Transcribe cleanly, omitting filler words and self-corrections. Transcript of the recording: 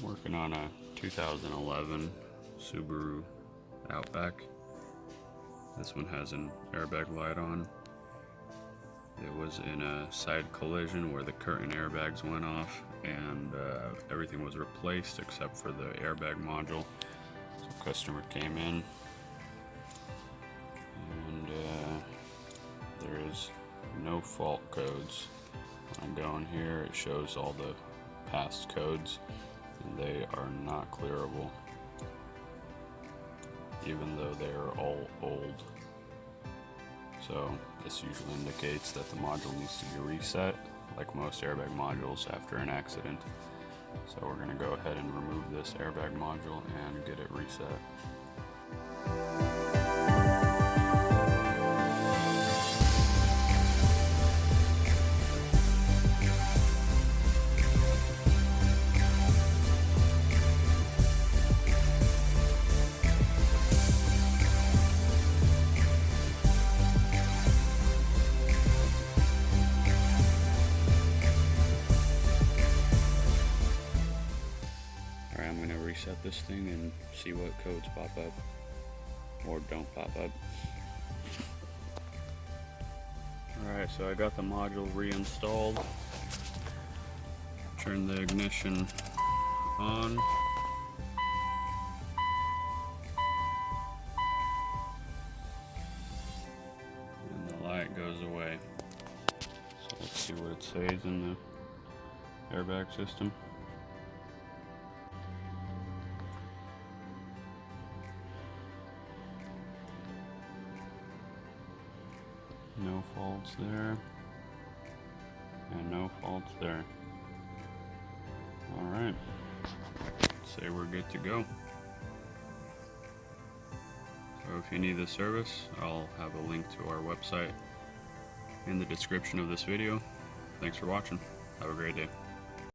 Working on a 2011 Subaru Outback. This one has an airbag light on. It was in a side collision where the curtain airbags went off and everything was replaced except for the airbag module. So customer came in and there is no fault codes. When I go in here, it shows all the past codes and they are not clearable, even though they are all old. So this usually indicates that the module needs to be reset, like most airbag modules after an accident. So we're going to go ahead and remove this airbag module and get it reset. Alright, I'm going to reset this thing and see what codes pop up or don't pop up. Alright, so I got the module reinstalled. Turn the ignition on. And the light goes away. So let's see what it says in the airbag system. No faults there, and no faults there. Alright, say we're good to go. So if you need this service, I'll have a link to our website in the description of this video. Thanks for watching. Have a great day.